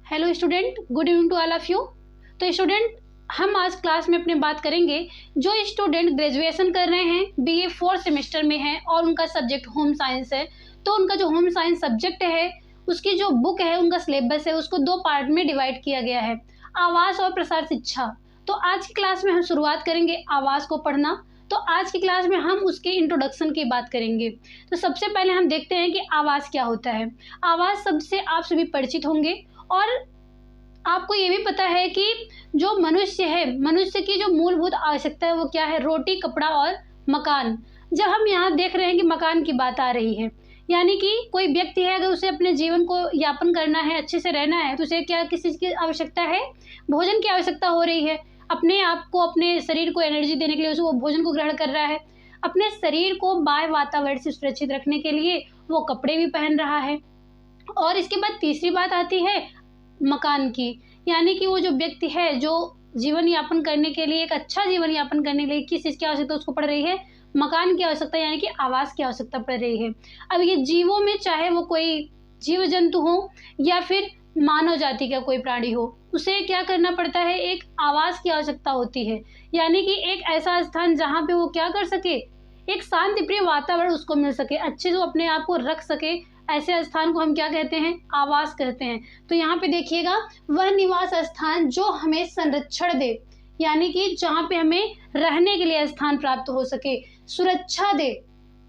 Hello student, good evening to all of you. तो student, हम आज क्लास में अपने बात करेंगे जो स्टूडेंट ग्रेजुएशन कर रहे हैं, बीए 4th सेमेस्टर में है और उनका सब्जेक्ट होम साइंस है। तो उनका जो होम साइंस सब्जेक्ट है उसकी जो बुक है, उनका सिलेबस है, उसको 2 पार्ट में डिवाइड किया गया है, आवास और प्रसार शिक्षा। तो आज की क्लास में हम शुरुआत करेंगे आवास को पढ़ना। तो आज की क्लास में हम उसके इंट्रोडक्शन की बात करेंगे। तो सबसे पहले हम देखते हैं कि आवास क्या होता है। आवास शब्द से आप सभी परिचित होंगे और आपको ये भी पता है कि जो मनुष्य है, मनुष्य की जो मूलभूत आवश्यकता है वो क्या है, रोटी, कपड़ा और मकान। जब हम यहाँ देख रहे हैं कि मकान की बात आ रही है, यानी कि कोई व्यक्ति है, अगर उसे अपने जीवन को यापन करना है, अच्छे से रहना है, तो उसे क्या, किस चीज़ की आवश्यकता है, भोजन की आवश्यकता हो रही है। अपने आप को, अपने शरीर को एनर्जी देने के लिए उसे वो भोजन को ग्रहण कर रहा है। अपने शरीर को बाह्य वातावरण से सुरक्षित रखने के लिए वो कपड़े भी पहन रहा है। और इसके बाद तीसरी बात आती है मकान की, यानी कि वो जो व्यक्ति है जो जीवन यापन करने के लिए, एक अच्छा जीवन यापन करने के लिए किस चीज़ की आवश्यकता उसको पड़ रही है, मकान की आवश्यकता, यानी कि आवास की आवश्यकता पड़ रही है। अब ये जीवों में, चाहे वो कोई जीव जंतु हो या फिर मानव जाति का कोई प्राणी हो, उसे क्या करना पड़ता है, एक आवास की आवश्यकता होती है। यानी कि एक ऐसा स्थान जहाँ पे वो क्या कर सके, एक शांति प्रिय वातावरण उसको मिल सके, अच्छे से वो अपने आप को रख सके। ऐसे स्थान को हम क्या कहते हैं, आवास कहते हैं। तो यहाँ पे देखिएगा, वह निवास स्थान जो हमें संरक्षण दे, यानी कि जहाँ पे हमें रहने के लिए स्थान प्राप्त हो सके, सुरक्षा दे,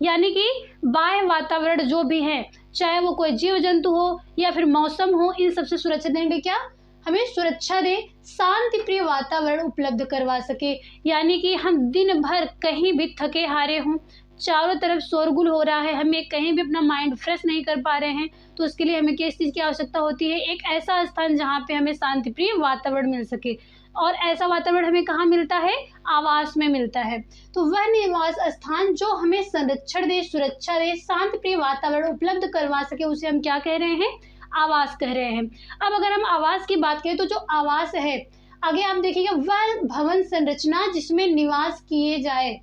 यानी कि बाह्य वातावरण जो भी है, चाहे वो कोई जीव जंतु हो या फिर मौसम हो, इन सबसे सुरक्षा देने के लिए क्या, हमें सुरक्षा दे, शांति प्रिय वातावरण उपलब्ध करवा सके। यानी कि हम दिन भर कहीं भी थके हारे हों, चारों तरफ शोरगुल हो रहा है, हमें कहीं भी अपना माइंड फ्रेश नहीं कर पा रहे हैं, तो उसके लिए हमें किस चीज़ की आवश्यकता होती है, एक ऐसा स्थान जहाँ पे हमें शांति प्रिय वातावरण मिल सके। और ऐसा वातावरण हमें कहाँ मिलता है, आवास में मिलता है। तो वह निवास स्थान जो हमें संरक्षण दे, सुरक्षा दे, शांति प्रिय वातावरण उपलब्ध करवा सके, उसे हम क्या कह रहे हैं, आवास कह रहे हैं। अब अगर हम आवास की बात करें तो जो आवास है, आगे आप देखिएगा, वह भवन संरचना जिसमें निवास किए जाए,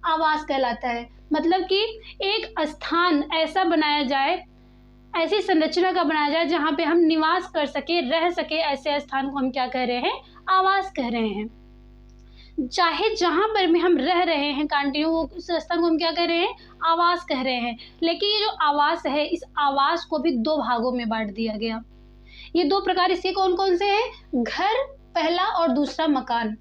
आवास कहलाता है। मतलब कि एक स्थान ऐसा बनाया जाए, ऐसी संरचना का बनाया जाए जहाँ पे हम निवास कर सके, रह सके, ऐसे स्थान को हम क्या कह रहे हैं, आवास कह रहे हैं। चाहे जहाँ पर भी हम रह रहे हैं कंटिन्यू, उस स्थान को हम क्या कह रहे हैं, आवास कह रहे हैं। लेकिन ये जो आवास है, इस आवास को भी 2 भागों में बांट दिया गया। ये 2 प्रकार इसके कौन कौन से हैं, घर पहला और दूसरा मकान।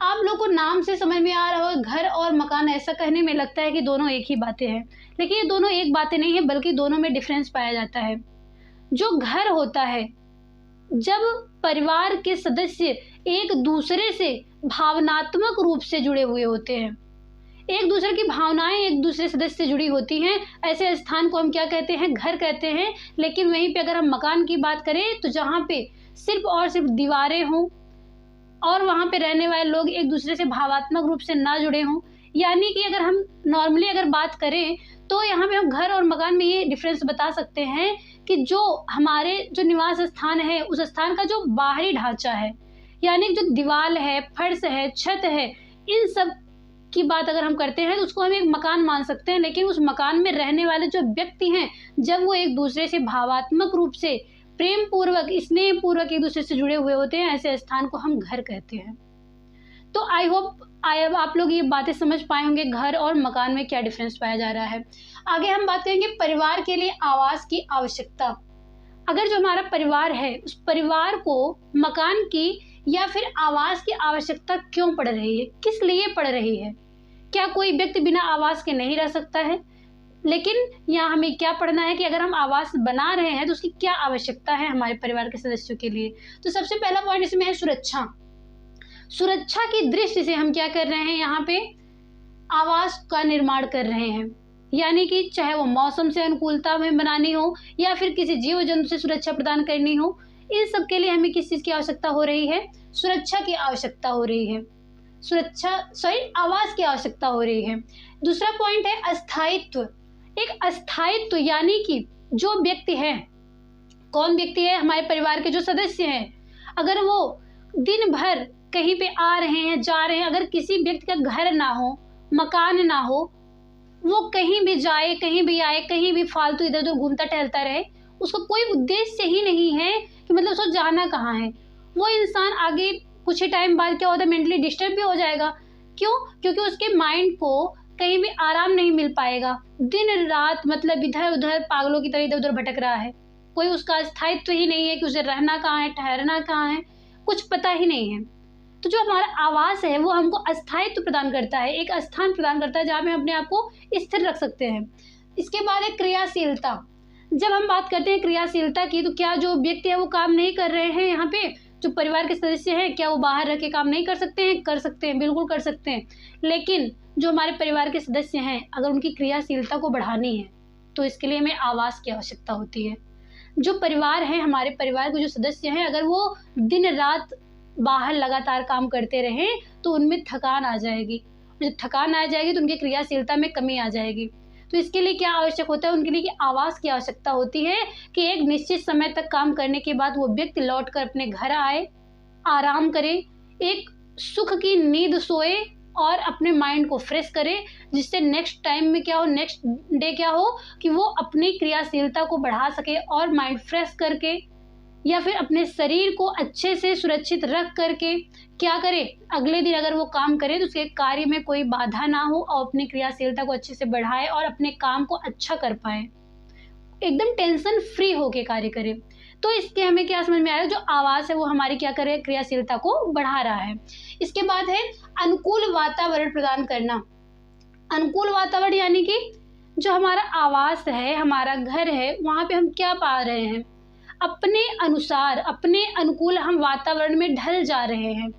आप लोग को नाम से समझ में आ रहा होगा, घर और मकान, ऐसा कहने में लगता है कि दोनों एक ही बातें हैं, लेकिन ये दोनों एक बातें नहीं है, बल्कि दोनों में डिफरेंस पाया जाता है। जो घर होता है, जब परिवार के सदस्य एक दूसरे से भावनात्मक रूप से जुड़े हुए होते हैं, एक दूसरे की भावनाएं एक दूसरे सदस्य से जुड़ी होती हैं, ऐसे स्थान को हम क्या कहते हैं, घर कहते हैं। लेकिन वहीं पे अगर हम मकान की बात करें तो जहाँ पे सिर्फ और सिर्फ दीवारें हों और वहाँ पे रहने वाले लोग एक दूसरे से भावात्मक रूप से ना जुड़े हों, यानी कि अगर हम नॉर्मली अगर बात करें तो यहाँ पे हम घर और मकान में ये डिफरेंस बता सकते हैं कि जो हमारे जो निवास स्थान है, उस स्थान का जो बाहरी ढांचा है, यानी जो दीवार है, फर्श है, छत है, इन सब की बात अगर हम करते हैं तो उसको हम एक मकान मान सकते हैं। लेकिन उस मकान में रहने वाले जो व्यक्ति हैं, जब वो एक दूसरे से भावात्मक रूप से, प्रेम पूर्वक, स्नेह पूर्वक एक दूसरे से जुड़े हुए होते हैं, ऐसे स्थान को हम घर कहते हैं। तो आई होप आप लोग ये बातें समझ पाए होंगे, घर और मकान में क्या डिफरेंस पाया जा रहा है। आगे हम बात करेंगे परिवार के लिए आवास की आवश्यकता। अगर जो हमारा परिवार है, उस परिवार को मकान की या फिर आवास की आवश्यकता क्यों पड़ रही है, किस लिए पड़ रही है। क्या कोई व्यक्ति बिना आवास के नहीं रह सकता है, लेकिन यहाँ हमें क्या पढ़ना है कि अगर हम आवास बना रहे हैं तो उसकी क्या आवश्यकता है हमारे परिवार के सदस्यों के लिए। तो सबसे पहला पॉइंट इसमें है सुरक्षा। सुरक्षा की दृष्टि से हम क्या कर रहे हैं, यहाँ पे आवास का निर्माण कर रहे हैं। यानी कि चाहे वो मौसम से अनुकूलता में बनानी हो या फिर किसी जीव जंतु से सुरक्षा प्रदान करनी हो, इन सब के लिए हमें किस चीज़ की आवश्यकता हो रही है, सुरक्षा की आवश्यकता हो रही है, आवास की आवश्यकता हो रही है। दूसरा पॉइंट है अस्थायित्व। एक अस्थायित्व, यानी कि जो व्यक्ति है, कौन व्यक्ति है, हमारे परिवार के जो सदस्य हैं, अगर वो दिन भर कहीं पे आ रहे हैं, जा रहे हैं, अगर किसी व्यक्ति का घर ना हो, मकान ना हो, वो कहीं भी जाए, कहीं भी आए, कहीं भी फालतू इधर उधर घूमता टहलता रहे, उसका कोई उद्देश्य ही नहीं है कि मतलब उसको जाना कहाँ है, वो इंसान आगे कुछ ही टाइम बाद क्या होता है, मेंटली डिस्टर्ब भी हो जाएगा। क्यों? क्योंकि उसके माइंड को कहीं भी आराम नहीं मिल पाएगा, दिन रात मतलब इधर उधर पागलों की तरह इधर उधर भटक रहा है, कोई उसका स्थायित्व ही नहीं है कि उसे रहना कहाँ है, ठहरना कहाँ है, कुछ पता ही नहीं है। तो जो हमारा आवास है वो हमको अस्थायित्व प्रदान करता है, एक स्थान प्रदान करता है जहाँ पे अपने आप को स्थिर रख सकते हैं। इसके बाद है क्रियाशीलता। जब हम बात करते हैं क्रियाशीलता की, तो क्या जो व्यक्ति है वो काम नहीं कर रहे हैं, यहाँ पे जो परिवार के सदस्य हैं क्या वो बाहर रह के काम नहीं कर सकते हैं? कर सकते हैं, बिल्कुल कर सकते हैं। लेकिन जो हमारे परिवार के सदस्य हैं अगर उनकी क्रियाशीलता को बढ़ानी है तो इसके लिए हमें आवास की आवश्यकता होती है। जो परिवार है, हमारे परिवार के जो सदस्य हैं, अगर वो दिन रात बाहर लगातार काम करते रहें तो उनमें थकान आ जाएगी। जब थकान आ जाएगी तो उनकी क्रियाशीलता में कमी आ जाएगी। तो इसके लिए क्या आवश्यक होता है? उनके लिए कि आवास की आवश्यकता होती है कि एक निश्चित समय तक काम करने के बाद वो व्यक्ति लौटकर अपने घर आए, आराम करे, एक सुख की नींद सोए और अपने माइंड को फ्रेश करे, जिससे नेक्स्ट टाइम में क्या हो, नेक्स्ट डे क्या हो कि वो अपनी क्रियाशीलता को बढ़ा सके और माइंड फ्रेश करके या फिर अपने शरीर को अच्छे से सुरक्षित रख करके क्या करे, अगले दिन अगर वो काम करे तो उसके कार्य में कोई बाधा ना हो और अपनी क्रियाशीलता को अच्छे से बढ़ाए और अपने काम को अच्छा कर पाए, एकदम टेंशन फ्री होके कार्य करे। तो इसके हमें क्या समझ में आया, जो आवास है वो हमारी क्या करे, क्रियाशीलता को बढ़ा रहा है। इसके बाद है अनुकूल वातावरण प्रदान करना। अनुकूल वातावरण यानी कि जो हमारा आवास है, हमारा घर है, वहाँ पे हम क्या पा रहे हैं, अपने अनुसार अपने अनुकूल हम वातावरण में ढल जा रहे हैं।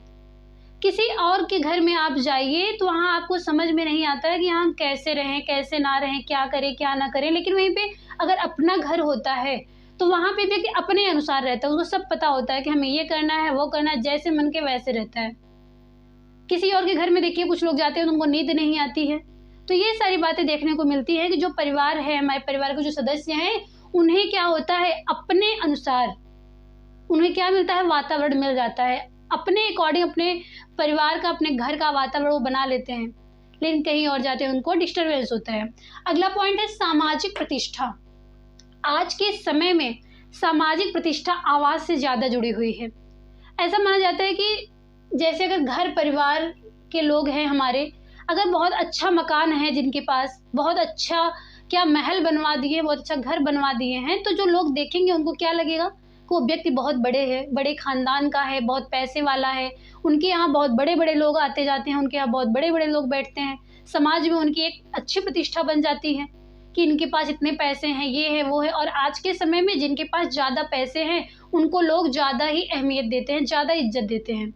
किसी और के घर में आप जाइए तो वहाँ आपको समझ में नहीं आता है कि हम कैसे रहें, कैसे ना रहें, क्या करें क्या ना करें। लेकिन वहीं पे अगर अपना घर होता है तो वहाँ पे व्यक्ति अपने अनुसार रहता है, उसको सब पता होता है कि हमें ये करना है, वो करना है, जैसे मन के वैसे रहता है। किसी और के घर में देखिए कुछ लोग जाते हैं तो उनको नींद नहीं आती है। तो ये सारी बातें देखने को मिलती है कि जो परिवार है, हमारे परिवार के जो सदस्य हैं, उन्हें क्या होता है, अपने अनुसार उन्हें क्या मिलता है, वातावरण मिल जाता है। अपने अकॉर्डिंग अपने परिवार का, अपने घर का वातावरण वो बना लेते हैं। लेकिन कहीं और जाते हैं उनको डिस्टर्बेंस होता है। अगला पॉइंट है सामाजिक प्रतिष्ठा। आज के समय में सामाजिक प्रतिष्ठा आवास से ज़्यादा जुड़ी हुई है। ऐसा माना जाता है कि जैसे अगर घर परिवार के लोग हैं हमारे, अगर बहुत अच्छा मकान है जिनके पास, बहुत अच्छा क्या महल बनवा दिए, बहुत अच्छा घर बनवा दिए हैं, तो जो लोग देखेंगे उनको क्या लगेगा कि वो व्यक्ति बहुत बड़े हैं, बड़े खानदान का है, बहुत पैसे वाला है, उनके यहाँ बहुत बड़े बड़े लोग आते जाते हैं, उनके यहाँ बहुत बड़े बड़े लोग बैठते हैं, समाज में उनकी एक अच्छी प्रतिष्ठा बन जाती है कि इनके पास इतने पैसे हैं, ये है वो है। और आज के समय में जिनके पास ज़्यादा पैसे हैं उनको लोग ज़्यादा ही अहमियत देते हैं, ज़्यादा इज्जत देते हैं।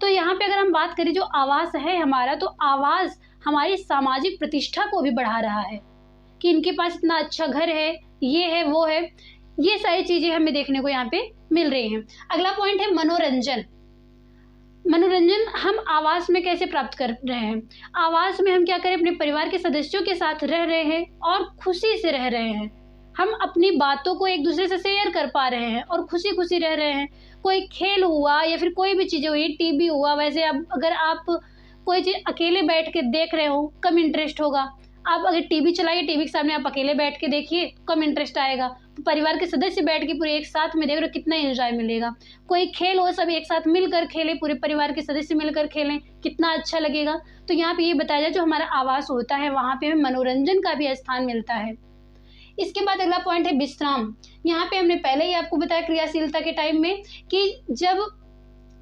तो यहाँ पे अगर हम बात करें जो आवास है हमारा, तो आवास हमारी सामाजिक प्रतिष्ठा को भी बढ़ा रहा है कि इनके पास इतना अच्छा घर है, ये है वो है, ये सारी चीज़ें हमें देखने को यहाँ पे मिल रही हैं। अगला पॉइंट है मनोरंजन। मनोरंजन हम आवास में कैसे प्राप्त कर रहे हैं? आवास में हम क्या करें, अपने परिवार के सदस्यों के साथ रह रहे हैं और खुशी से रह रहे हैं। हम अपनी बातों को एक दूसरे से शेयर कर पा रहे हैं और खुशी खुशी रह रहे हैं। कोई खेल हुआ या फिर कोई भी चीज़ें हुई, टीवी हुआ, वैसे अब अगर आप कोई चीज़ अकेले बैठ के देख रहे हो कम इंटरेस्ट होगा। आप अगर टीवी चलाइए, टीवी के सामने आप अकेले बैठ के देखिए, कम इंटरेस्ट आएगा। तो परिवार के सदस्य बैठ के पूरे एक साथ में देख रहे हो, कितना एंजॉय मिलेगा। कोई खेल हो, सब एक साथ मिलकर खेले, पूरे परिवार के सदस्य मिलकर खेलें, कितना अच्छा लगेगा। तो यहाँ पे ये बताया जाए जो हमारा आवास होता है वहाँ पे हमें मनोरंजन का भी स्थान मिलता है। इसके बाद अगला पॉइंट है विश्राम। यहाँ पे हमने पहले ही आपको बताया क्रियाशीलता के टाइम में कि जब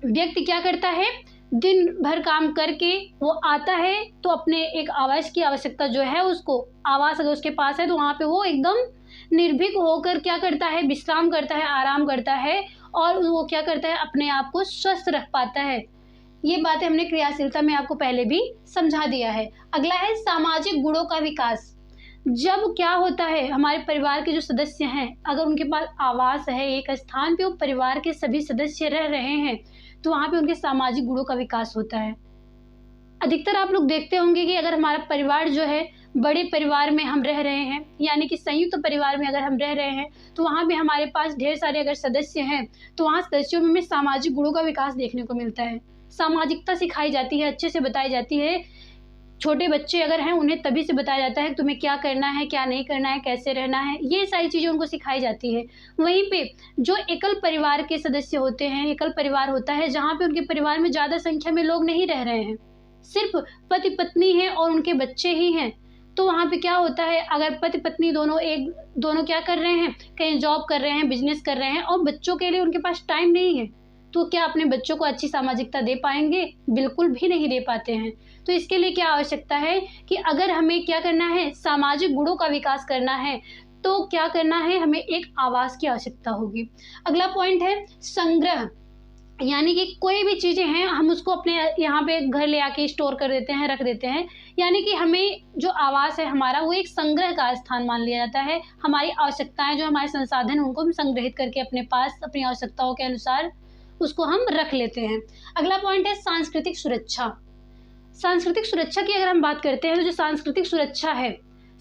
व्यक्ति क्या करता है, दिन भर काम करके वो आता है तो अपने एक आवास की आवश्यकता जो है, उसको आवास अगर उसके पास है तो वहाँ पे वो एकदम निर्भीक होकर क्या करता है, विश्राम करता है, आराम करता है और वो क्या करता है, अपने आप को स्वस्थ रख पाता है। ये बातें हमने क्रियाशीलता में आपको पहले भी समझा दिया है। अगला है सामाजिक गुणों का विकास। जब क्या होता है, हमारे परिवार के जो सदस्य हैं अगर उनके पास आवास है, एक स्थान पे वो परिवार के सभी सदस्य रह रहे हैं, तो वहाँ पे उनके सामाजिक गुणों का विकास होता है। अधिकतर आप लोग देखते होंगे कि अगर हमारा परिवार जो है, बड़े परिवार में हम रह रहे हैं, यानी कि संयुक्त परिवार में अगर हम रह रहे हैं, तो वहाँ पे हमारे पास ढेर सारे अगर सदस्य हैं तो वहाँ सदस्यों में हमें सामाजिक गुणों का विकास देखने को मिलता है। सामाजिकता सिखाई जाती है, अच्छे से बताई जाती है। छोटे बच्चे अगर हैं उन्हें तभी से बताया जाता है कि तुम्हें क्या करना है, क्या नहीं करना है, कैसे रहना है, ये सारी चीज़ें उनको सिखाई जाती है। वहीं पे जो एकल परिवार के सदस्य होते हैं, एकल परिवार होता है जहाँ पे उनके परिवार में ज़्यादा संख्या में लोग नहीं रह रहे हैं, सिर्फ पति पत्नी हैं और उनके बच्चे ही हैं, तो वहाँ पे क्या होता है, अगर पति पत्नी दोनों क्या कर रहे हैं, कहीं जॉब कर रहे हैं, बिजनेस कर रहे हैं और बच्चों के लिए उनके पास टाइम नहीं है, तो क्या अपने बच्चों को अच्छी सामाजिकता दे पाएंगे? बिल्कुल भी नहीं दे पाते हैं। तो इसके लिए क्या आवश्यकता है कि अगर हमें क्या करना है, सामाजिक गुणों का विकास करना है, तो क्या करना है, हमें एक आवास की आवश्यकता होगी। अगला पॉइंट है संग्रह, यानी कि कोई भी चीज़ें हैं हम उसको अपने यहाँ पे घर ले आके स्टोर कर देते हैं, रख देते हैं, यानी कि हमें जो आवास है हमारा वो एक संग्रह का स्थान मान लिया जाता है। हमारी आवश्यकताएं, जो हमारे संसाधन हैं उनको हम संग्रहित करके अपने पास अपनी आवश्यकताओं के अनुसार उसको हम रख लेते हैं। अगला पॉइंट है सांस्कृतिक सुरक्षा। सांस्कृतिक सुरक्षा की अगर हम बात करते हैं तो जो सांस्कृतिक सुरक्षा है,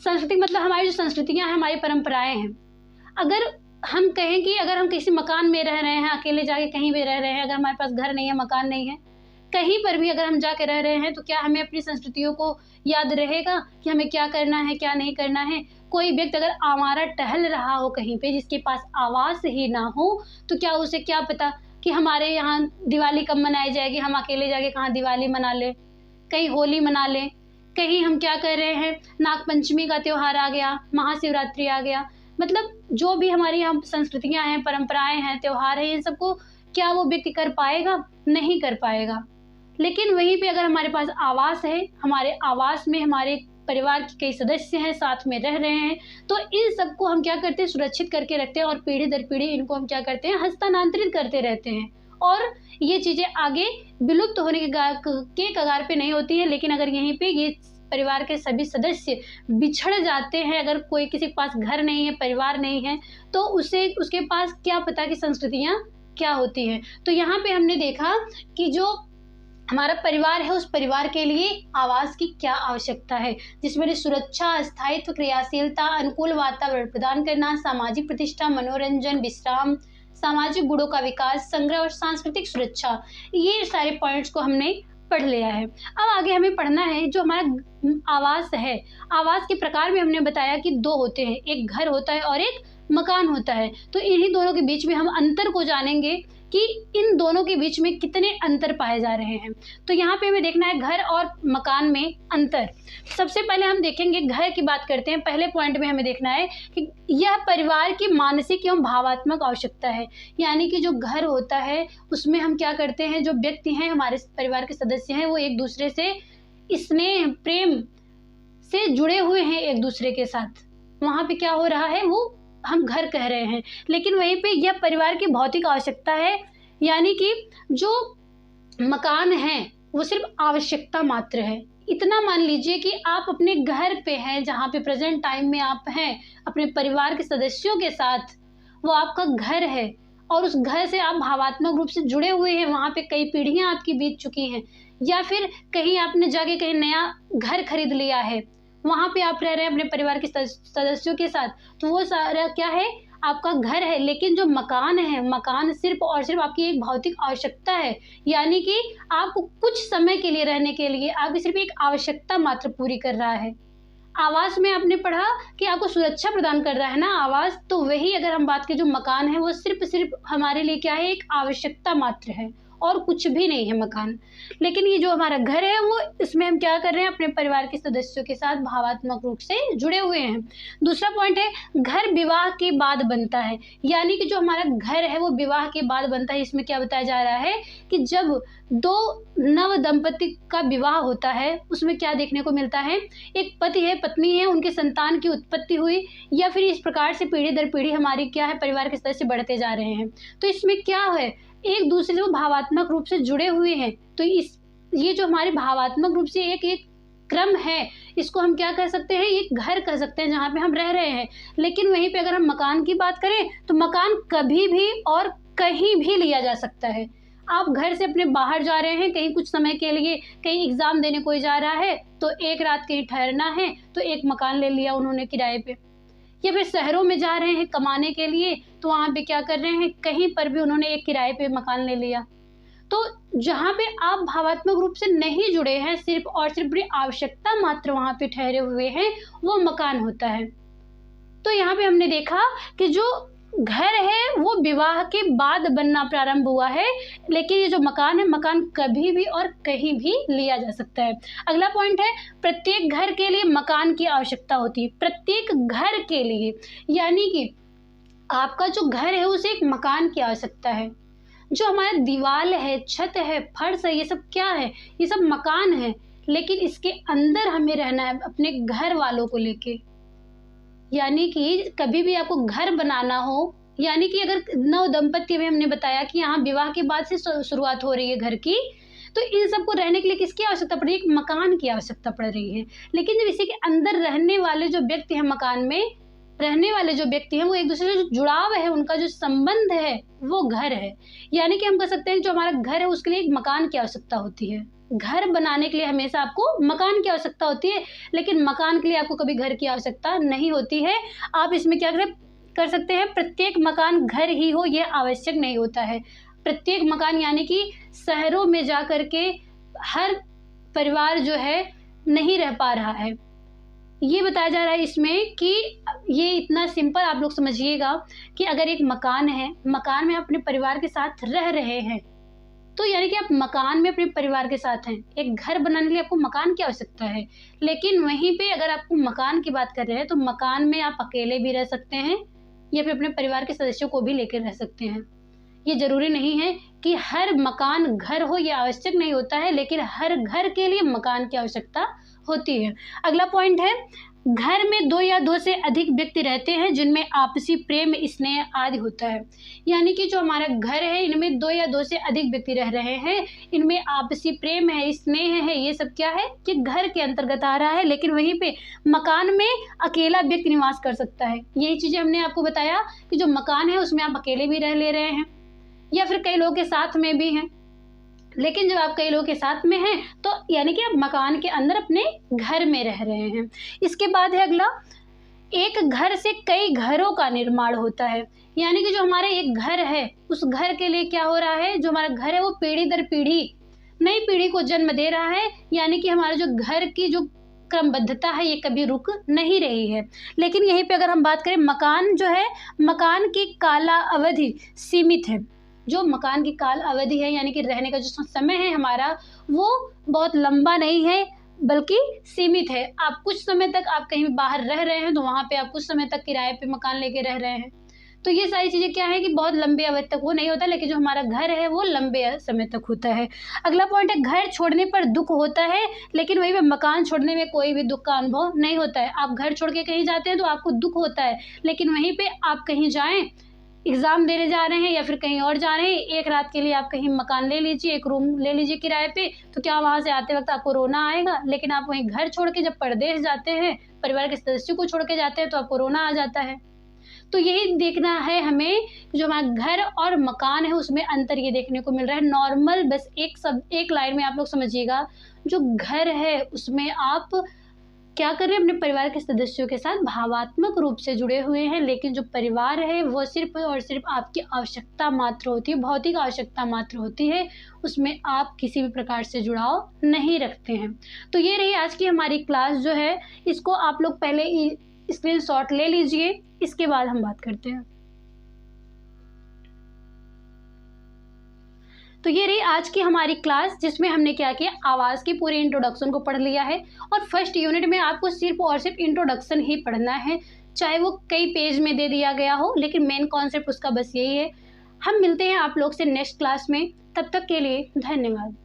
सांस्कृतिक मतलब हमारी जो संस्कृतियां हैं, हमारी परंपराएं हैं। अगर हम कहें कि अगर हम किसी मकान में रह रहे हैं, अकेले जाके कहीं भी रह रहे हैं, अगर हमारे पास घर नहीं है, मकान नहीं है, कहीं पर भी अगर हम जाके रह रहे हैं, तो क्या हमें अपनी संस्कृतियों को याद रहेगा कि हमें क्या करना है, क्या नहीं करना है? कोई व्यक्ति अगर आवारा टहल रहा हो कहीं पे, जिसके पास आवास ही ना हो, तो क्या उसे क्या पता कि हमारे यहाँ दिवाली कब मनाई जाएगी? हम अकेले जाके कहाँ दिवाली मना ले, कहीं होली मना ले, कहीं हम क्या कर रहे हैं, नागपंचमी का त्यौहार आ गया, महाशिवरात्रि आ गया, मतलब जो भी हमारी यहाँ संस्कृतियाँ हैं, परंपराएं हैं, त्यौहार है, इन सबको क्या वो व्यक्ति कर पाएगा? नहीं कर पाएगा। लेकिन वहीं पे अगर हमारे पास आवास है, हमारे आवास में हमारे परिवार के कई सदस्य हैं, साथ में रह रहे हैं, तो इन सबको हम क्या करते हैं, सुरक्षित करके रखते हैं और पीढ़ी दर पीढ़ी इनको हम क्या करते हैं, हस्तांतरित करते रहते हैं। और ये चीज़ें आगे विलुप्त होने के कगार पे नहीं होती है। लेकिन अगर यहीं पे ये परिवार के सभी सदस्य बिछड़ जाते हैं, अगर कोई किसी के पास घर नहीं है, परिवार नहीं है, तो उसके पास क्या पता कि संस्कृतियाँ क्या होती हैं। तो यहाँ पे हमने देखा कि जो हमारा परिवार है, उस परिवार के लिए आवास की क्या आवश्यकता है, जिसमें सुरक्षा, स्थायित्व, क्रियाशीलता, अनुकूल वातावरण प्रदान करना, सामाजिक प्रतिष्ठा, मनोरंजन, विश्राम, सामाजिक गुणों का विकास, संग्रह और सांस्कृतिक सुरक्षा, ये सारे पॉइंट्स को हमने पढ़ लिया है। अब आगे हमें पढ़ना है जो हमारा आवास है। आवास के प्रकार में हमने बताया कि दो होते हैं, एक घर होता है और एक मकान होता है। तो इन्हीं दोनों के बीच में हम अंतर को जानेंगे कि इन दोनों के बीच में कितने अंतर पाए जा रहे हैं। तो यहाँ पे हमें देखना है घर और मकान में अंतर। सबसे पहले हम देखेंगे, घर की बात करते हैं। पहले पॉइंट में हमें देखना है कि यह परिवार की मानसिक एवं भावात्मक आवश्यकता है, यानी कि जो घर होता है उसमें हम क्या करते हैं, जो व्यक्ति हैं, हमारे परिवार के सदस्य हैं, वो एक दूसरे से स्नेह, प्रेम से जुड़े हुए हैं एक दूसरे के साथ। वहाँ पे क्या हो रहा है, वो हम घर कह रहे हैं, लेकिन वहीं पे यह परिवार की भौतिक आवश्यकता है, यानी कि जो मकान है वो सिर्फ आवश्यकता मात्र है। इतना मान लीजिए कि आप अपने घर पे हैं, जहाँ पे प्रेजेंट टाइम में आप हैं अपने परिवार के सदस्यों के साथ, वो आपका घर है और उस घर से आप भावात्मक रूप से जुड़े हुए हैं। वहाँ पे कई पीढ़ियाँ आपकी बीत चुकी हैं, या फिर कहीं आपने जाके कहीं नया घर खरीद लिया है, वहाँ पे आप रह रहे हैं अपने परिवार के सदस्यों के साथ, तो वो सारा क्या है, आपका घर है। लेकिन जो मकान है, मकान सिर्फ और सिर्फ आपकी एक भौतिक आवश्यकता है, यानी कि आपको कुछ समय के लिए रहने के लिए आपकी सिर्फ एक आवश्यकता मात्र पूरी कर रहा है। आवास में आपने पढ़ा कि आपको सुरक्षा प्रदान कर रहा है ना आवास, तो वही अगर हम बात करें जो मकान है, वो सिर्फ हमारे लिए क्या है, एक आवश्यकता मात्र है और कुछ भी नहीं है मकान। लेकिन ये जो हमारा घर है, वो इसमें हम क्या कर रहे हैं, अपने परिवार के सदस्यों के साथ भावात्मक रूप से जुड़े हुए हैं। दूसरा पॉइंट है, घर विवाह के बाद बनता है, यानी कि जो हमारा घर है वो विवाह के बाद बनता है। इसमें क्या बताया जा रहा है कि जब दो नव दंपति का विवाह होता है, उसमें क्या देखने को मिलता है, एक पति है, पत्नी है, उनके संतान की उत्पत्ति हुई, या फिर इस प्रकार से पीढ़ी दर पीढ़ी हमारी क्या है, परिवार के सदस्य बढ़ते जा रहे हैं। तो इसमें क्या है, एक दूसरे से वो भावात्मक रूप से जुड़े हुए हैं। तो ये जो हमारे भावात्मक रूप से एक क्रम है, इसको हम क्या कह सकते हैं, एक घर कह सकते हैं जहाँ पे हम रह रहे हैं। लेकिन वहीं पे अगर हम मकान की बात करें तो मकान कभी भी और कहीं भी लिया जा सकता है। आप घर से अपने बाहर जा रहे हैं कहीं कुछ समय के लिए, कहीं एग्जाम देने कोई जा रहा है तो एक रात कहीं ठहरना है तो एक मकान ले लिया उन्होंने किराए पे, या फिर शहरों में जा रहे हैं कमाने के लिए तो वहाँ पे क्या कर रहे हैं, कहीं पर भी उन्होंने एक किराए पे मकान ले लिया। तो जहाँ पे आप भावात्मक रूप से नहीं जुड़े हैं, सिर्फ और सिर्फ अपनी आवश्यकता मात्र वहाँ पे ठहरे हुए हैं, वो मकान होता है। तो यहाँ पे हमने देखा कि जो घर है वो विवाह के बाद बनना प्रारंभ हुआ है, लेकिन ये जो मकान है, मकान कभी भी और कहीं भी लिया जा सकता है। अगला पॉइंट है, प्रत्येक घर के लिए मकान की आवश्यकता होती है। प्रत्येक घर के लिए, यानी कि आपका जो घर है उसे एक मकान की आवश्यकता है। जो हमारा दीवार है, छत है, फर्श है, ये सब क्या है? ये सब मकान है, लेकिन इसके अंदर हमें रहना है अपने घर वालों को लेके। यानी कि कभी भी आपको घर बनाना हो, यानी कि अगर नव दंपत्ति में हमने बताया कि यहाँ विवाह के बाद से शुरुआत हो रही है घर की, तो इन सबको रहने के लिए किसकी आवश्यकता पड़ रही है? एक मकान की आवश्यकता पड़ रही है। लेकिन जब इसी के अंदर रहने वाले जो व्यक्ति हैं, मकान में रहने वाले जो व्यक्ति हैं, वो एक दूसरे से जो जुड़ाव है, उनका जो संबंध है, वो घर है। यानी कि हम कह सकते हैं कि जो हमारा घर है उसके लिए एक मकान की आवश्यकता होती है। घर बनाने के लिए हमेशा आपको मकान की आवश्यकता होती है, लेकिन मकान के लिए आपको कभी घर की आवश्यकता नहीं होती है। आप इसमें क्या कर सकते हैं, प्रत्येक मकान घर ही हो ये आवश्यक नहीं होता है। प्रत्येक मकान यानी कि शहरों में जा कर के हर परिवार जो है नहीं रह पा रहा है, ये बताया जा रहा है इसमें कि ये इतना सिंपल आप लोग समझिएगा कि अगर एक मकान है, मकान में अपने परिवार के साथ रह रहे हैं, तो यानी कि आप मकान में अपने परिवार के साथ हैं। एक घर बनाने के लिए आपको मकान की आवश्यकता है, लेकिन वहीं पे अगर आपको मकान की बात कर रहे हैं तो मकान में आप अकेले भी रह सकते हैं या फिर अपने परिवार के सदस्यों को भी लेकर रह सकते हैं। ये जरूरी नहीं है कि हर मकान घर हो, ये आवश्यक नहीं होता है, लेकिन हर घर के लिए मकान की आवश्यकता होती है। अगला पॉइंट है, घर में 2 या 2 से अधिक व्यक्ति रहते हैं जिनमें आपसी प्रेम, स्नेह आदि होता है। यानी कि जो हमारा घर है, इनमें 2 या 2 से अधिक व्यक्ति रह रहे हैं, इनमें आपसी प्रेम है, स्नेह है, ये सब क्या है कि घर के अंतर्गत आ रहा है। लेकिन वहीं पे मकान में अकेला व्यक्ति निवास कर सकता है। यही चीजें हमने आपको बताया कि जो मकान है उसमें आप अकेले भी रह ले रहे हैं या फिर कई लोगों के साथ में भी हैं। लेकिन जब आप कई लोगों के साथ में हैं तो यानी कि आप मकान के अंदर अपने घर में रह रहे हैं। इसके बाद है अगला, एक घर से कई घरों का निर्माण होता है। यानी कि जो हमारा एक घर है, उस घर के लिए क्या हो रहा है, जो हमारा घर है वो पीढ़ी दर पीढ़ी नई पीढ़ी को जन्म दे रहा है। यानी कि हमारा जो घर की जो क्रमबद्धता है ये कभी रुक नहीं रही है। लेकिन यहीं पे अगर हम बात करें, मकान जो है, मकान की काला अवधि सीमित है। जो मकान की काल अवधि है, यानी कि रहने का जो समय है हमारा, वो बहुत लंबा नहीं है बल्कि सीमित है। आप कुछ समय तक आप कहीं बाहर रह रहे हैं तो वहाँ पे आप कुछ समय तक किराए पे मकान लेके रह रहे हैं। तो ये सारी चीज़ें क्या है कि बहुत लंबे अवधि तक वो नहीं होता, लेकिन जो हमारा घर है वो लंबे समय तक होता है। अगला पॉइंट है, घर छोड़ने पर दुख होता है, लेकिन वहीं पे मकान छोड़ने में कोई भी दुख का अनुभव नहीं होता है। आप घर छोड़ के कहीं जाते हैं तो आपको दुख होता है, लेकिन वहीं पे आप कहीं जाएं, एग्ज़ाम देने जा रहे हैं या फिर कहीं और जा रहे हैं, एक रात के लिए आप कहीं मकान ले लीजिए, एक रूम ले लीजिए किराए पे, तो क्या वहाँ से आते वक्त आपको रोना आएगा? लेकिन आप वहीं घर छोड़ के जब परदेश जाते हैं, परिवार के सदस्यों को छोड़ के जाते हैं, तो आपको रोना आ जाता है। तो यही देखना है हमें, जो हमारा घर और मकान है उसमें अंतर ये देखने को मिल रहा है। नॉर्मल बस एक लाइन में आप लोग समझिएगा, जो घर है उसमें आप क्या कर रहे हैं, अपने परिवार के सदस्यों के साथ भावात्मक रूप से जुड़े हुए हैं, लेकिन जो परिवार है वो सिर्फ और सिर्फ आपकी आवश्यकता मात्र होती है, भौतिक आवश्यकता मात्र होती है, उसमें आप किसी भी प्रकार से जुड़ाव नहीं रखते हैं। तो ये रही आज की हमारी क्लास जो है, इसको आप लोग पहले स्क्रीनशॉट ले लीजिए, इसके बाद हम बात करते हैं। तो ये रही आज की हमारी क्लास, जिसमें हमने क्या किया, आवाज़ की पूरी इंट्रोडक्शन को पढ़ लिया है। और फर्स्ट यूनिट में आपको सिर्फ और सिर्फ इंट्रोडक्शन ही पढ़ना है, चाहे वो कई पेज में दे दिया गया हो, लेकिन मेन कॉन्सेप्ट उसका बस यही है। हम मिलते हैं आप लोग से नेक्स्ट क्लास में, तब तक के लिए धन्यवाद।